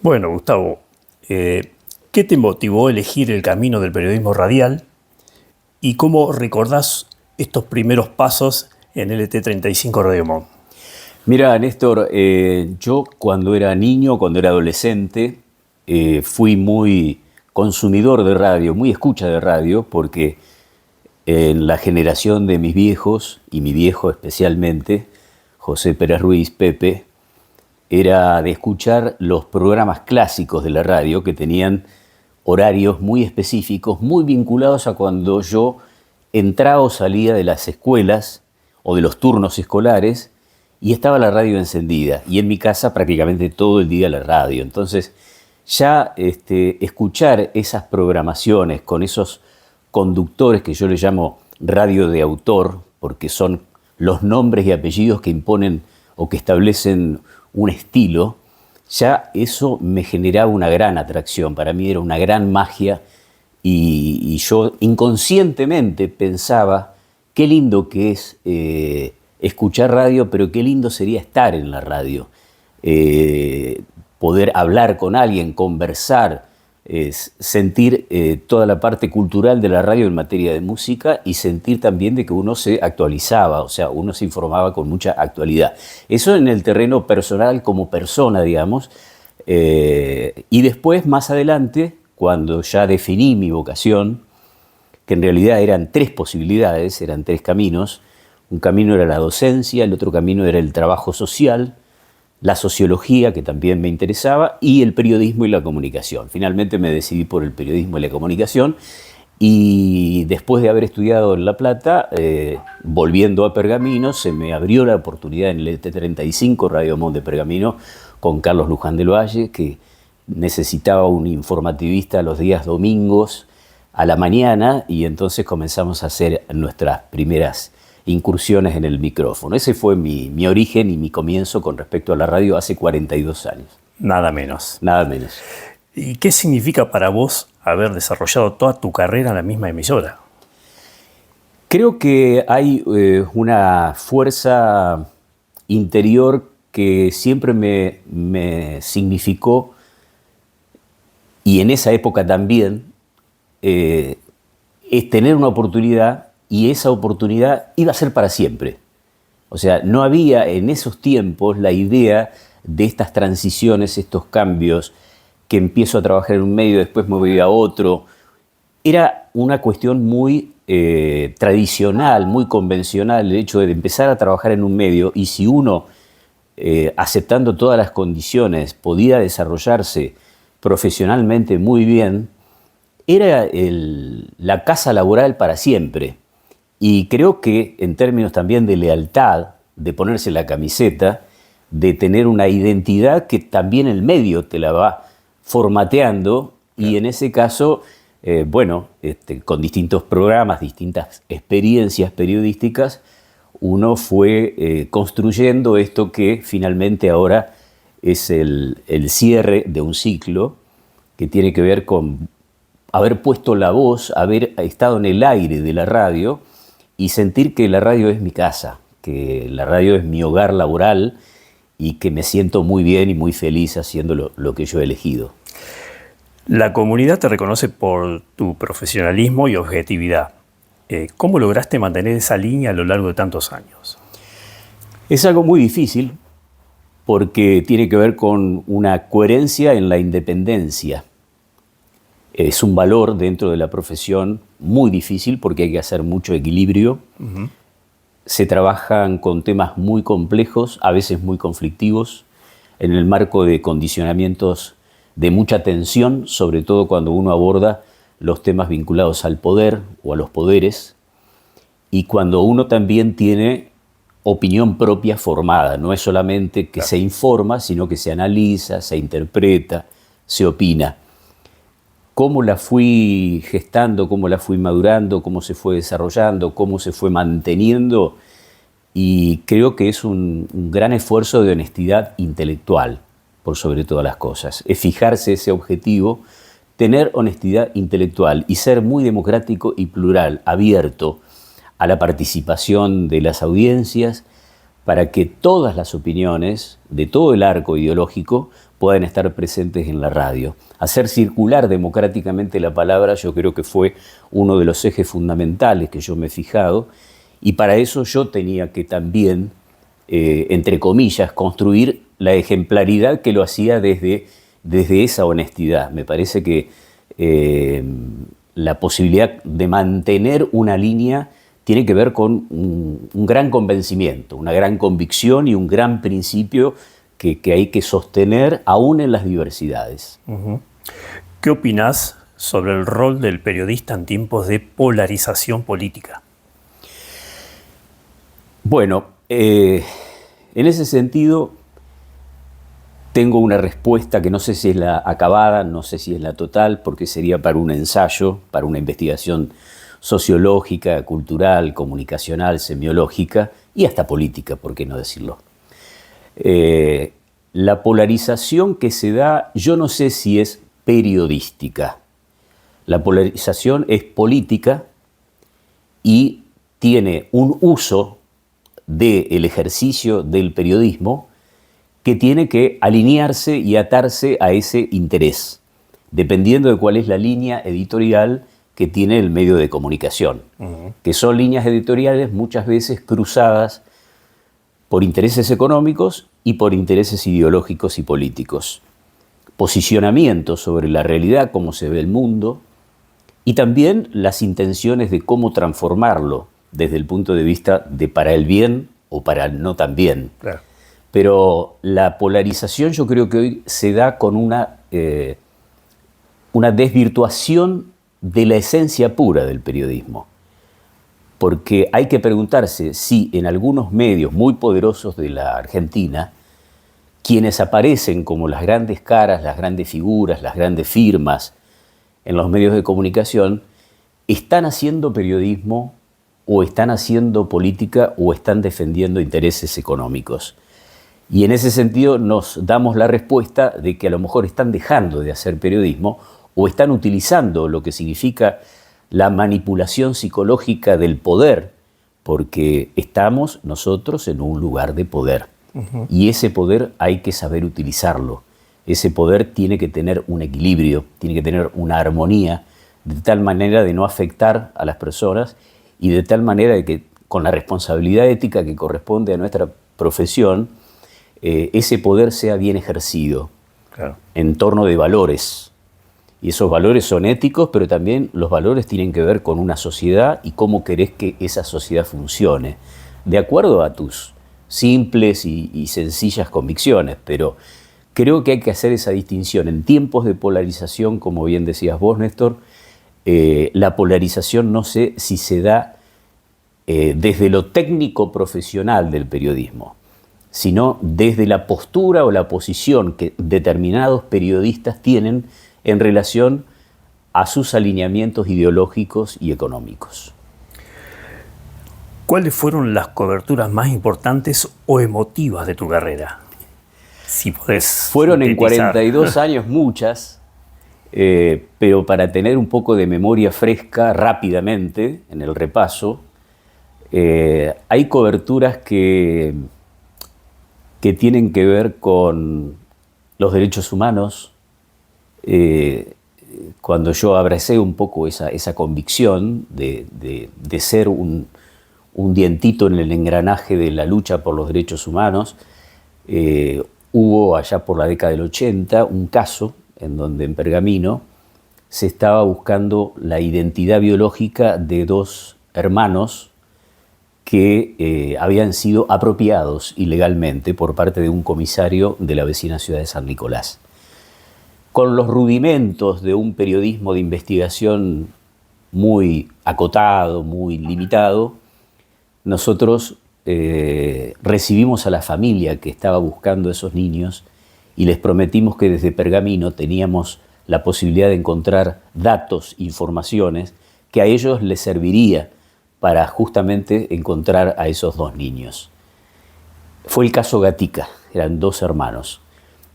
Bueno, Gustavo, ¿qué te motivó a elegir el camino del periodismo radial y cómo recordás estos primeros pasos en LT35 Radio Monk? Mira, Néstor, yo cuando era niño, cuando era adolescente, fui muy consumidor de radio, muy escucha de radio, porque en la generación de mis viejos, y mi viejo especialmente, José Pérez Ruiz, Pepe, era de escuchar los programas clásicos de la radio que tenían horarios muy específicos, muy vinculados a cuando yo entraba o salía de las escuelas o de los turnos escolares y estaba la radio encendida. Y en mi casa prácticamente todo el día la radio. Entonces ya escuchar esas programaciones con esos conductores que yo les llamo radio de autor, porque son los nombres y apellidos que imponen o que establecen un estilo, ya eso me generaba una gran atracción. Para mí era una gran magia y yo inconscientemente pensaba qué lindo que es escuchar radio, pero qué lindo sería estar en la radio. Poder hablar con alguien, conversar, sentir toda la parte cultural de la radio en materia de música y sentir también de que uno se actualizaba, o sea, uno se informaba con mucha actualidad. Eso en el terreno personal como persona, digamos. Y después, más adelante, cuando ya definí mi vocación, que en realidad eran tres posibilidades, eran tres caminos. Un camino era la docencia, el otro camino era el trabajo social, la sociología, que también me interesaba, y el periodismo y la comunicación. Finalmente me decidí por el periodismo y la comunicación, y después de haber estudiado en La Plata, volviendo a Pergamino, se me abrió la oportunidad en el LT35 Radio Monk de Pergamino con Carlos Luján del Valle, que necesitaba un informativista los días domingos a la mañana, y entonces comenzamos a hacer nuestras primeras incursiones en el micrófono. Ese fue mi origen y mi comienzo con respecto a la radio hace 42 años. Nada menos. Nada menos. ¿Y qué significa para vos haber desarrollado toda tu carrera en la misma emisora? Creo que hay una fuerza interior que siempre me significó, y en esa época también, es tener una oportunidad, y esa oportunidad iba a ser para siempre. O sea, no había en esos tiempos la idea de estas transiciones, estos cambios, que empiezo a trabajar en un medio, después me voy a otro. Era una cuestión muy tradicional, muy convencional, el hecho de empezar a trabajar en un medio, y si uno, aceptando todas las condiciones, podía desarrollarse profesionalmente muy bien, era la casa laboral para siempre. Y creo que en términos también de lealtad, de ponerse la camiseta, de tener una identidad que también el medio te la va formateando, y en ese caso, con distintos programas, distintas experiencias periodísticas, uno fue construyendo esto que finalmente ahora es el cierre de un ciclo que tiene que ver con haber puesto la voz, haber estado en el aire de la radio y sentir que la radio es mi casa, que la radio es mi hogar laboral y que me siento muy bien y muy feliz haciendo lo que yo he elegido. La comunidad te reconoce por tu profesionalismo y objetividad. ¿Cómo lograste mantener esa línea a lo largo de tantos años? Es algo muy difícil porque tiene que ver con una coherencia en la independencia. Es un valor dentro de la profesión muy difícil porque hay que hacer mucho equilibrio. Uh-huh. Se trabajan con temas muy complejos, a veces muy conflictivos, en el marco de condicionamientos de mucha tensión, sobre todo cuando uno aborda los temas vinculados al poder o a los poderes, y cuando uno también tiene opinión propia formada. No es solamente que se informa, sino que se analiza, se interpreta, se opina. Cómo la fui gestando, cómo la fui madurando, cómo se fue desarrollando, cómo se fue manteniendo, y creo que es un gran esfuerzo de honestidad intelectual, por sobre todas las cosas. Es fijarse ese objetivo, tener honestidad intelectual y ser muy democrático y plural, abierto a la participación de las audiencias, para que todas las opiniones de todo el arco ideológico puedan estar presentes en la radio. Hacer circular democráticamente la palabra yo creo que fue uno de los ejes fundamentales que yo me he fijado, y para eso yo tenía que también, entre comillas, construir la ejemplaridad que lo hacía desde esa honestidad. Me parece que la posibilidad de mantener una línea tiene que ver con un gran convencimiento, una gran convicción y un gran principio que hay que sostener aún en las diversidades. Uh-huh. ¿Qué opinás sobre el rol del periodista en tiempos de polarización política? Bueno, en ese sentido tengo una respuesta que no sé si es la acabada, no sé si es la total, porque sería para un ensayo, para una investigación sociológica, cultural, comunicacional, semiológica y hasta política, ¿por qué no decirlo? La polarización que se da, yo no sé si es periodística. La polarización es política y tiene un uso del ejercicio del periodismo que tiene que alinearse y atarse a ese interés, dependiendo de cuál es la línea editorial que tiene el medio de comunicación, que son líneas editoriales muchas veces cruzadas por intereses económicos y por intereses ideológicos y políticos, posicionamientos sobre la realidad, cómo se ve el mundo, y también las intenciones de cómo transformarlo desde el punto de vista de para el bien o para el no tan bien. Claro. Pero la polarización yo creo que hoy se da con una desvirtuación de la esencia pura del periodismo. Porque hay que preguntarse si en algunos medios muy poderosos de la Argentina, quienes aparecen como las grandes caras, las grandes figuras, las grandes firmas en los medios de comunicación, están haciendo periodismo o están haciendo política o están defendiendo intereses económicos. Y en ese sentido nos damos la respuesta de que a lo mejor están dejando de hacer periodismo o están utilizando lo que significa la manipulación psicológica del poder, porque estamos nosotros en un lugar de poder. Uh-huh. Y ese poder hay que saber utilizarlo. Ese poder tiene que tener un equilibrio, tiene que tener una armonía, de tal manera de no afectar a las personas y de tal manera de que con la responsabilidad ética que corresponde a nuestra profesión, ese poder sea bien ejercido, claro, en torno de valores. Y esos valores son éticos, pero también los valores tienen que ver con una sociedad y cómo querés que esa sociedad funcione, de acuerdo a tus simples y sencillas convicciones. Pero creo que hay que hacer esa distinción. En tiempos de polarización, como bien decías vos, Néstor, la polarización no sé si se da desde lo técnico profesional del periodismo, sino desde la postura o la posición que determinados periodistas tienen en relación a sus alineamientos ideológicos y económicos. ¿Cuáles fueron las coberturas más importantes o emotivas de tu carrera? Si podés Fueron sintetizar. En 42 años muchas, pero para tener un poco de memoria fresca rápidamente en el repaso, hay coberturas que tienen que ver con los derechos humanos. Cuando yo abracé un poco esa convicción de ser un dientito en el engranaje de la lucha por los derechos humanos, hubo allá por la década del 80 un caso en donde en Pergamino se estaba buscando la identidad biológica de dos hermanos que habían sido apropiados ilegalmente por parte de un comisario de la vecina ciudad de San Nicolás. Con los rudimentos de un periodismo de investigación muy acotado, muy limitado, nosotros recibimos a la familia que estaba buscando a esos niños y les prometimos que desde Pergamino teníamos la posibilidad de encontrar datos, informaciones que a ellos les serviría para justamente encontrar a esos dos niños. Fue el caso Gatica, eran dos hermanos,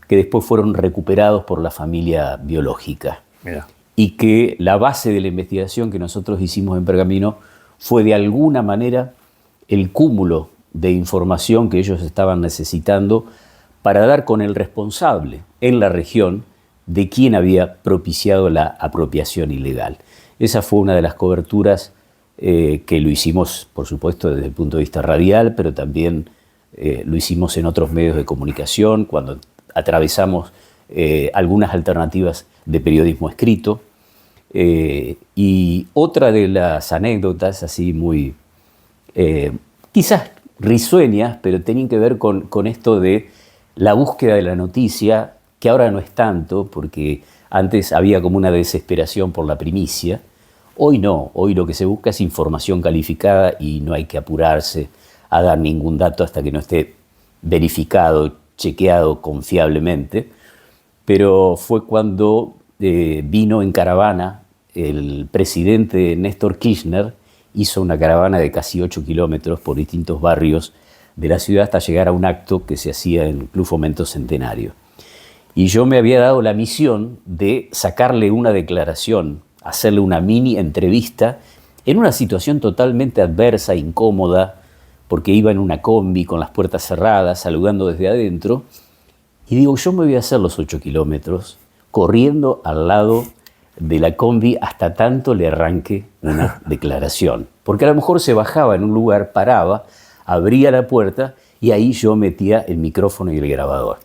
que después fueron recuperados por la familia biológica. Mira. Y que la base de la investigación que nosotros hicimos en Pergamino fue de alguna manera el cúmulo de información que ellos estaban necesitando para dar con el responsable en la región de quien había propiciado la apropiación ilegal. Esa fue una de las coberturas que lo hicimos, por supuesto, desde el punto de vista radial, pero también lo hicimos en otros medios de comunicación, cuando atravesamos algunas alternativas de periodismo escrito. Y otra de las anécdotas, así muy, quizás risueñas, pero tenían que ver con esto de la búsqueda de la noticia, que ahora no es tanto, porque antes había como una desesperación por la primicia. Hoy no, hoy lo que se busca es información calificada y no hay que apurarse a dar ningún dato hasta que no esté verificado, chequeado confiablemente. Pero fue cuando vino en caravana el presidente Néstor Kirchner, hizo una caravana de casi 8 kilómetros por distintos barrios de la ciudad hasta llegar a un acto que se hacía en el Club Fomento Centenario. Y yo me había dado la misión de sacarle una declaración, hacerle una mini entrevista en una situación totalmente adversa, incómoda, porque iba en una combi con las puertas cerradas, saludando desde adentro. Y digo, yo me voy a hacer los 8 kilómetros corriendo al lado de la combi hasta tanto le arranque una declaración. Porque a lo mejor se bajaba en un lugar, paraba, abría la puerta y ahí yo metía el micrófono y el grabador.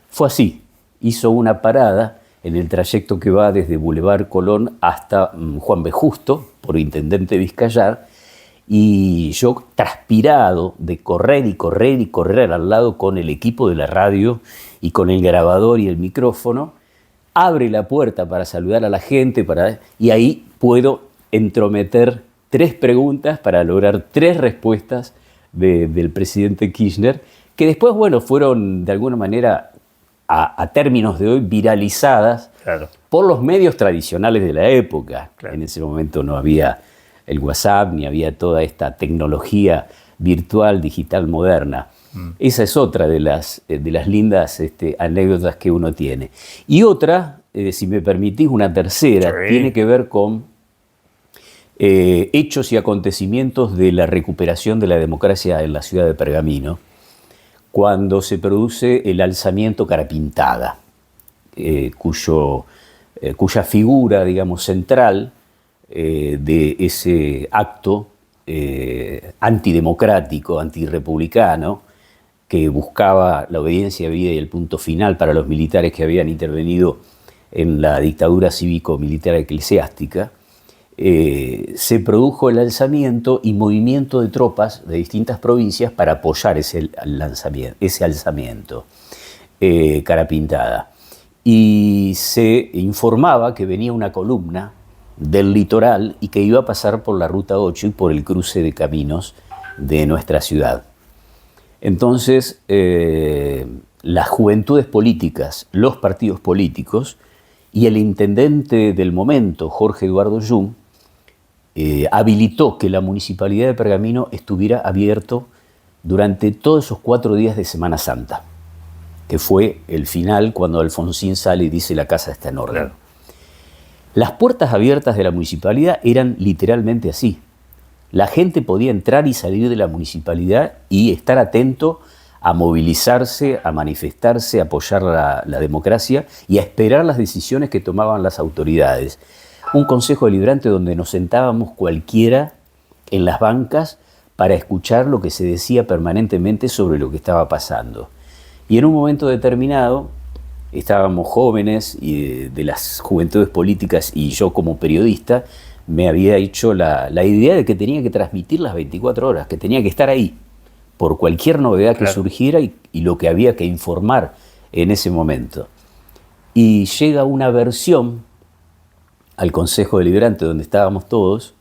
Fue así. Hizo una parada en el trayecto que va desde Boulevard Colón hasta Juan B. Justo, por Intendente Vizcayar, y yo transpirado de correr y correr y correr al lado con el equipo de la radio y con el grabador y el micrófono, abre la puerta para saludar a la gente y ahí puedo entrometer 3 preguntas para lograr 3 respuestas del presidente Kirchner, que después, bueno, fueron de alguna manera a términos de hoy, viralizadas por los medios tradicionales de la época. Claro. En ese momento no había el WhatsApp, ni había toda esta tecnología virtual, digital, moderna. Esa es otra de las lindas anécdotas que uno tiene. Y otra, si me permitís, una tercera, tiene que ver con hechos y acontecimientos de la recuperación de la democracia en la ciudad de Pergamino, cuando se produce el alzamiento Carapintada, cuya figura, digamos, central de ese acto antidemocrático, antirrepublicano, que buscaba la obediencia debida y el punto final para los militares que habían intervenido en la dictadura cívico-militar eclesiástica, se produjo el alzamiento y movimiento de tropas de distintas provincias para apoyar ese alzamiento, Carapintada. Y se informaba que venía una columna del litoral y que iba a pasar por la Ruta 8 y por el cruce de caminos de nuestra ciudad. Entonces, las juventudes políticas, los partidos políticos y el intendente del momento, Jorge Eduardo Jung, habilitó que la Municipalidad de Pergamino estuviera abierto durante todos esos 4 días de Semana Santa, que fue el final cuando Alfonsín sale y dice la casa está en orden. Claro. Las puertas abiertas de la municipalidad eran literalmente así. La gente podía entrar y salir de la municipalidad y estar atento a movilizarse, a manifestarse, a apoyar la democracia y a esperar las decisiones que tomaban las autoridades. Un consejo deliberante donde nos sentábamos cualquiera en las bancas para escuchar lo que se decía permanentemente sobre lo que estaba pasando. Y en un momento determinado, estábamos jóvenes y de las juventudes políticas y yo como periodista me había hecho la idea de que tenía que transmitir las 24 horas, que tenía que estar ahí por cualquier novedad que surgiera y lo que había que informar en ese momento. Y llega una versión al Consejo Deliberante donde estábamos todos,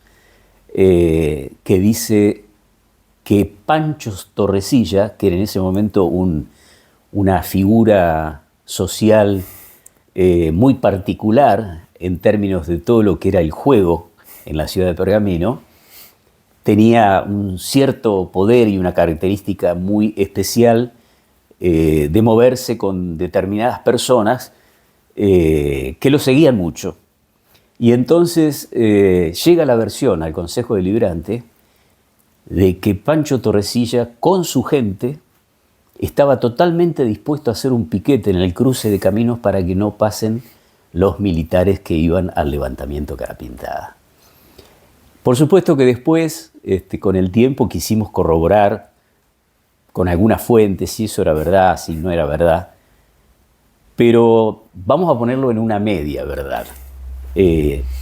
que dice que Pancho Torrecilla, que era en ese momento una figura social muy particular en términos de todo lo que era el juego en la ciudad de Pergamino, tenía un cierto poder y una característica muy especial de moverse con determinadas personas que lo seguían mucho. Y entonces llega la versión al Consejo Deliberante de que Pancho Torrecilla con su gente estaba totalmente dispuesto a hacer un piquete en el cruce de caminos para que no pasen los militares que iban al levantamiento Cara Pintada. Por supuesto que después, con el tiempo, quisimos corroborar con algunas fuentes si eso era verdad, si no era verdad, pero vamos a ponerlo en una media verdad,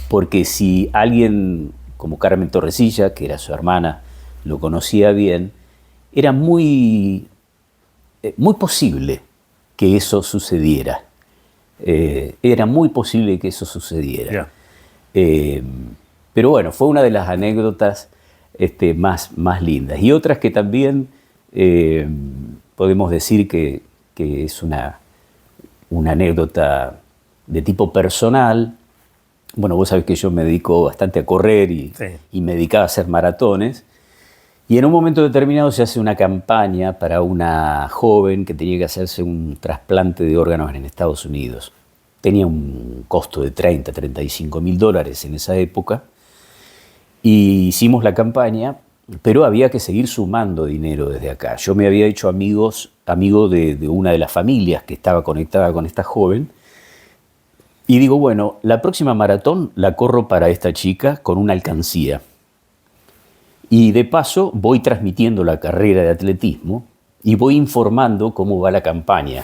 porque si alguien como Carmen Torrecilla, que era su hermana, lo conocía bien, era muy posible que eso sucediera. Era muy posible que eso sucediera. Yeah. Pero bueno, fue una de las anécdotas más lindas. Y otras que también podemos decir que es una anécdota de tipo personal. Bueno, vos sabés que yo me dedico bastante a correr y me dedicaba a hacer maratones. Y en un momento determinado se hace una campaña para una joven que tenía que hacerse un trasplante de órganos en Estados Unidos. Tenía un costo de $35.000 en esa época. Y hicimos la campaña, pero había que seguir sumando dinero desde acá. Yo me había hecho amigo de una de las familias que estaba conectada con esta joven. Y digo, bueno, la próxima maratón la corro para esta chica con una alcancía. Y de paso voy transmitiendo la carrera de atletismo y voy informando cómo va la campaña.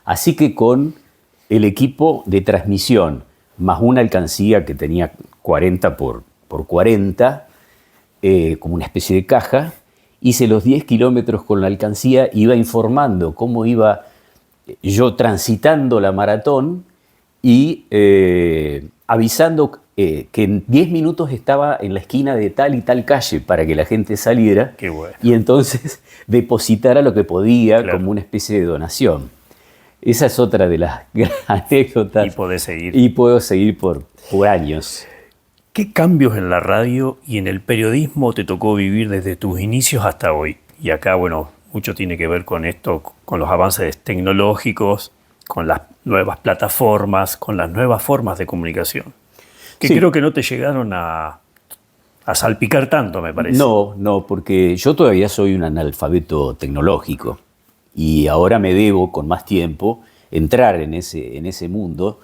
Así que con el equipo de transmisión, más una alcancía que tenía 40 por 40, como una especie de caja, hice los 10 kilómetros con la alcancía, iba informando cómo iba yo transitando la maratón y avisando que en 10 minutos estaba en la esquina de tal y tal calle para que la gente saliera. Qué bueno. Y entonces depositara lo que podía, claro, como una especie de donación. Esa es otra de las anécdotas. Y podés seguir. Y puedo seguir por años. ¿Qué cambios en la radio y en el periodismo te tocó vivir desde tus inicios hasta hoy? Y acá, bueno, mucho tiene que ver con esto, con los avances tecnológicos, con las nuevas plataformas, con las nuevas formas de comunicación. Que sí, creo que no te llegaron a salpicar tanto, me parece. No, porque yo todavía soy un analfabeto tecnológico y ahora me debo, con más tiempo, entrar en ese mundo,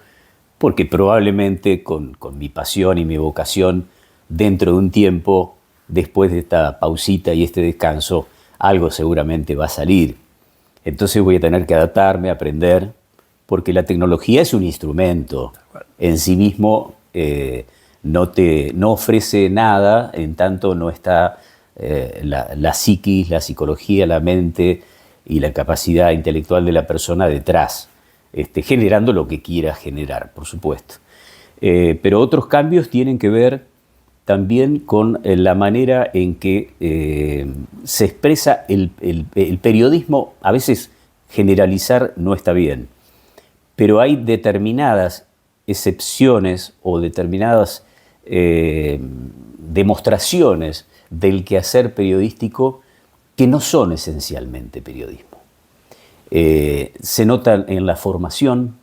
porque probablemente con mi pasión y mi vocación, dentro de un tiempo, después de esta pausita y este descanso, algo seguramente va a salir. Entonces voy a tener que adaptarme, aprender, porque la tecnología es un instrumento. En sí mismo no ofrece nada, en tanto no está la psiquis, la psicología, la mente y la capacidad intelectual de la persona detrás, generando lo que quiera generar, por supuesto. Pero otros cambios tienen que ver también con la manera en que se expresa el periodismo. A veces generalizar no está bien, pero hay determinadas excepciones o determinadas demostraciones del quehacer periodístico que no son esencialmente periodismo. Se nota en la formación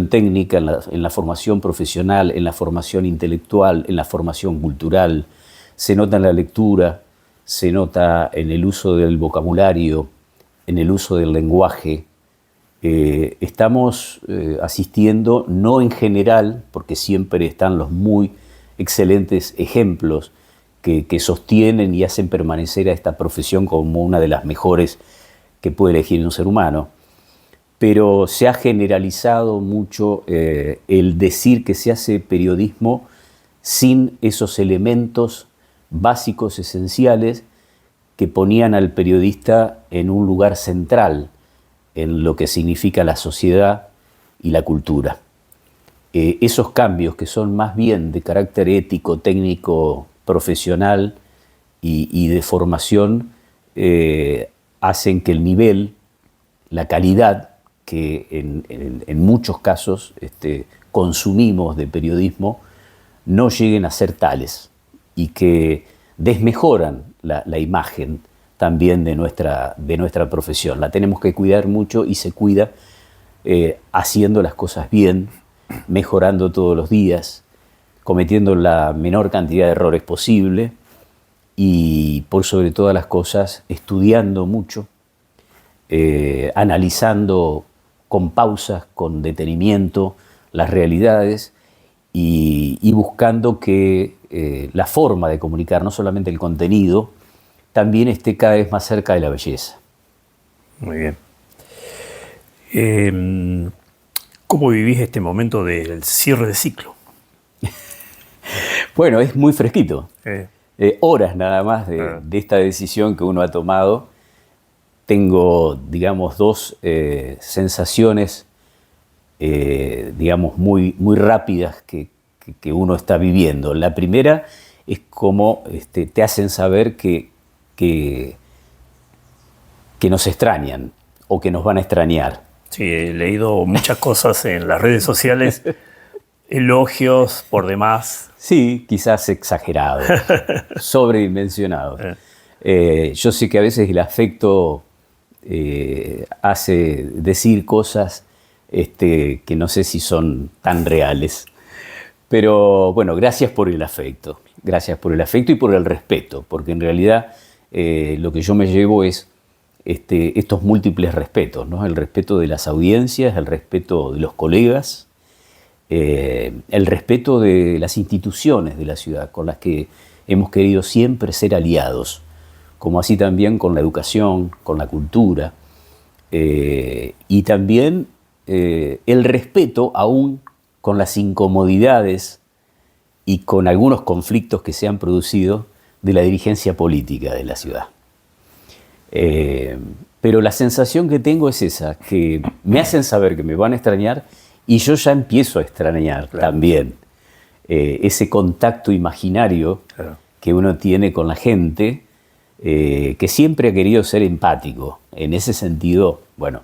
técnica, en la formación profesional, en la formación intelectual, en la formación cultural, se nota en la lectura, se nota en el uso del vocabulario, en el uso del lenguaje. Estamos asistiendo, no en general, porque siempre están los muy excelentes ejemplos que sostienen y hacen permanecer a esta profesión como una de las mejores que puede elegir un ser humano, pero se ha generalizado mucho el decir que se hace periodismo sin esos elementos básicos, esenciales, que ponían al periodista en un lugar central en lo que significa la sociedad y la cultura. Esos cambios que son más bien de carácter ético, técnico, profesional y de formación hacen que el nivel, la calidad que en muchos casos consumimos de periodismo no lleguen a ser tales y que desmejoran la imagen también de nuestra profesión. La tenemos que cuidar mucho y se cuida haciendo las cosas bien, mejorando todos los días, cometiendo la menor cantidad de errores posible y por sobre todas las cosas estudiando mucho, analizando con pausas, con detenimiento las realidades y buscando que la forma de comunicar, no solamente el contenido, también esté cada vez más cerca de la belleza. Muy bien. ¿Cómo vivís este momento del cierre de ciclo? Bueno, es muy fresquito. Eh, Horas nada más de esta decisión que uno ha tomado. Tengo, digamos, dos sensaciones, digamos, muy, muy rápidas que uno está viviendo. La primera es como te hacen saber que nos extrañan o que nos van a extrañar. sí, he leído muchas cosas en las redes sociales, elogios por demás. Sí, quizás exagerado, sobredimensionado. Yo sé que a veces el afecto hace decir cosas que no sé si son tan reales. Pero bueno, gracias por el afecto y por el respeto, porque en realidad lo que yo me llevo es estos múltiples respetos, ¿no? El respeto de las audiencias, el respeto de los colegas, el respeto de las instituciones de la ciudad con las que hemos querido siempre ser aliados, como así también con la educación, con la cultura, y también el respeto aún con las incomodidades y con algunos conflictos que se han producido de la dirigencia política de la ciudad. Pero la sensación que tengo es esa, que me hacen saber que me van a extrañar y yo ya empiezo a extrañar también ese contacto imaginario que uno tiene con la gente, que siempre ha querido ser empático. En ese sentido, bueno,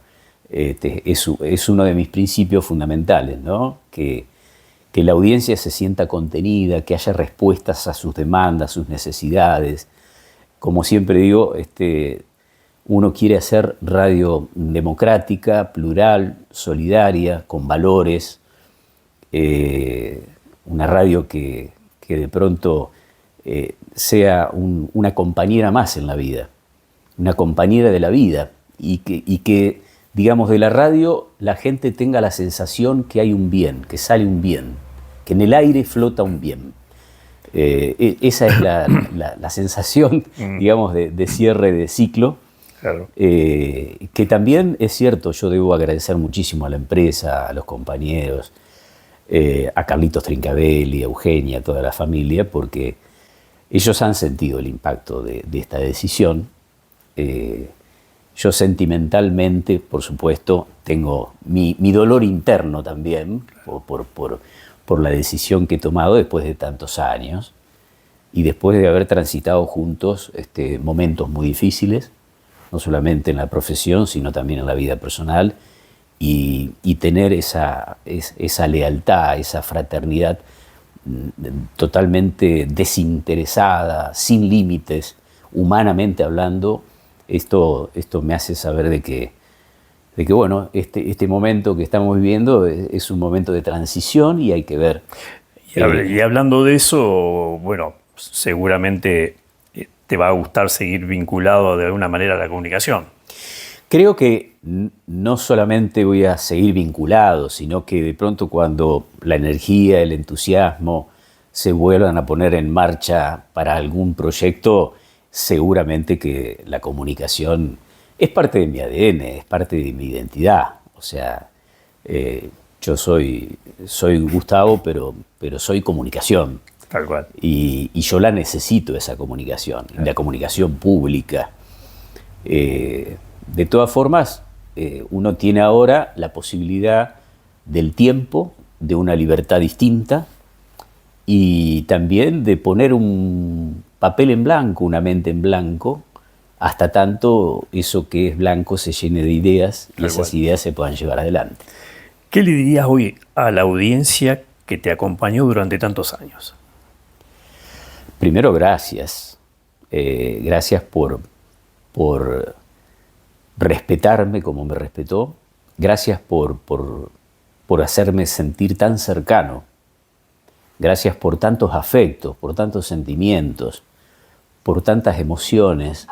es uno de mis principios fundamentales, ¿no? Que la audiencia se sienta contenida, que haya respuestas a sus demandas, sus necesidades. Como siempre digo, uno quiere hacer radio democrática, plural, solidaria, con valores, una radio que de pronto sea una compañera más en la vida, una compañera de la vida, y que, digamos, de la radio la gente tenga la sensación que hay un bien, que sale un bien, que en el aire flota un bien. Esa es la sensación, digamos, de cierre de ciclo. Claro. Que también es cierto, yo debo agradecer muchísimo a la empresa, a los compañeros, a Carlitos Trincavelli, a Eugenia, a toda la familia, porque ellos han sentido el impacto de esta decisión. Yo sentimentalmente, por supuesto, tengo mi dolor interno también por la decisión que he tomado después de tantos años y después de haber transitado juntos momentos muy difíciles, no solamente en la profesión, sino también en la vida personal, y tener esa lealtad, esa fraternidad totalmente desinteresada, sin límites, humanamente hablando. Esto me hace saber de que bueno, este momento que estamos viviendo es un momento de transición y hay que ver. Y hablando de eso, bueno, seguramente te va a gustar seguir vinculado de alguna manera a la comunicación. Creo que no solamente voy a seguir vinculado, sino que de pronto cuando la energía, el entusiasmo se vuelvan a poner en marcha para algún proyecto, seguramente que la comunicación es parte de mi ADN, es parte de mi identidad. O sea, yo soy Gustavo, pero soy comunicación. Tal cual. Y yo la necesito, esa comunicación, la comunicación pública. De todas formas, uno tiene ahora la posibilidad del tiempo, de una libertad distinta y también de poner un papel en blanco, una mente en blanco, hasta tanto eso que es blanco se llene de ideas y esas ideas se puedan llevar adelante. ¿Qué le dirías hoy a la audiencia que te acompañó durante tantos años? Primero, gracias. Gracias por respetarme como me respetó. Gracias por hacerme sentir tan cercano. Gracias por tantos afectos, por tantos sentimientos, por tantas emociones.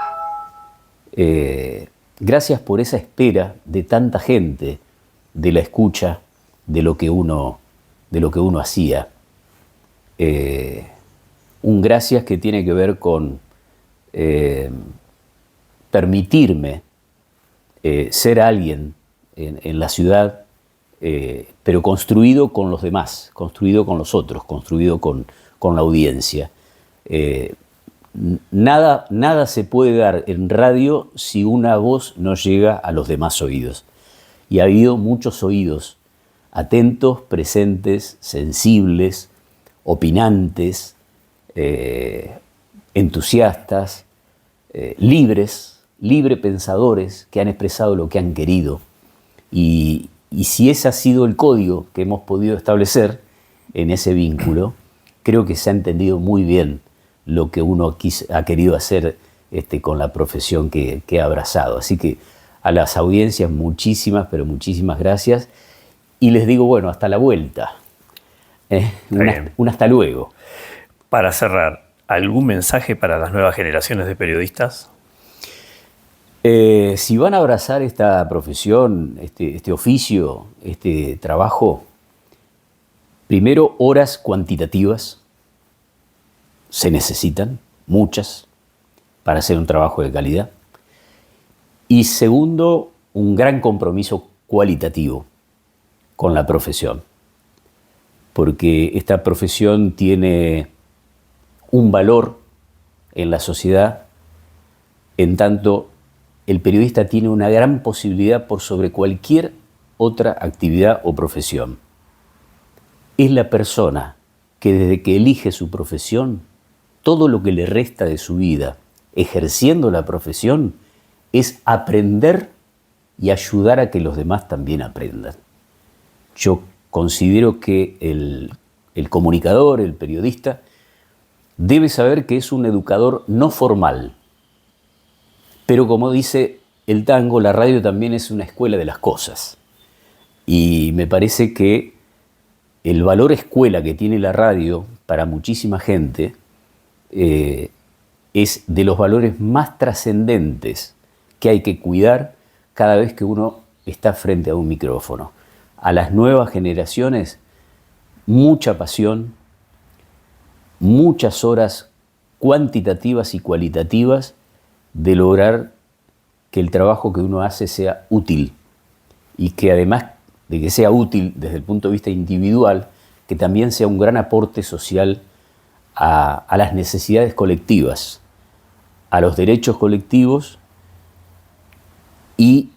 Gracias por esa espera de tanta gente, de la escucha de lo que uno hacía. Un gracias que tiene que ver con permitirme ser alguien en la ciudad, pero construido con los demás, construido con los otros, construido con la audiencia. Nada se puede dar en radio si una voz no llega a los demás oídos. Y ha habido muchos oídos atentos, presentes, sensibles, opinantes, entusiastas, libre pensadores que han expresado lo que han querido. Y si ese ha sido el código que hemos podido establecer en ese vínculo, creo que se ha entendido muy bien lo que uno ha querido hacer con la profesión que ha abrazado. Así que a las audiencias muchísimas, pero muchísimas gracias. Y les digo, bueno, hasta la vuelta. Un hasta luego. Para cerrar, ¿algún mensaje para las nuevas generaciones de periodistas? Si van a abrazar esta profesión, este oficio, este trabajo, primero, horas cuantitativas se necesitan, muchas, para hacer un trabajo de calidad. Y segundo, un gran compromiso cualitativo con la profesión, porque esta profesión tiene un valor en la sociedad, en tanto el periodista tiene una gran posibilidad por sobre cualquier otra actividad o profesión. Es la persona que desde que elige su profesión, todo lo que le resta de su vida ejerciendo la profesión es aprender y ayudar a que los demás también aprendan. Yo considero que el comunicador, el periodista, debe saber que es un educador no formal. Pero como dice el tango, la radio también es una escuela de las cosas. Y me parece que el valor escuela que tiene la radio para muchísima gente es de los valores más trascendentes que hay que cuidar cada vez que uno está frente a un micrófono. A las nuevas generaciones, mucha pasión, muchas horas cuantitativas y cualitativas de lograr que el trabajo que uno hace sea útil y que además de que sea útil desde el punto de vista individual, que también sea un gran aporte social a las necesidades colectivas, a los derechos colectivos y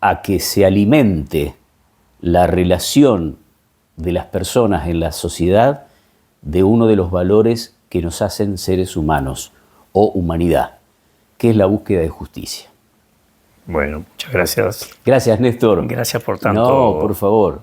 a que se alimente la relación de las personas en la sociedad de uno de los valores que nos hacen seres humanos o humanidad, que es la búsqueda de justicia. Bueno, muchas gracias. Gracias, Néstor. Gracias por tanto. No, por favor.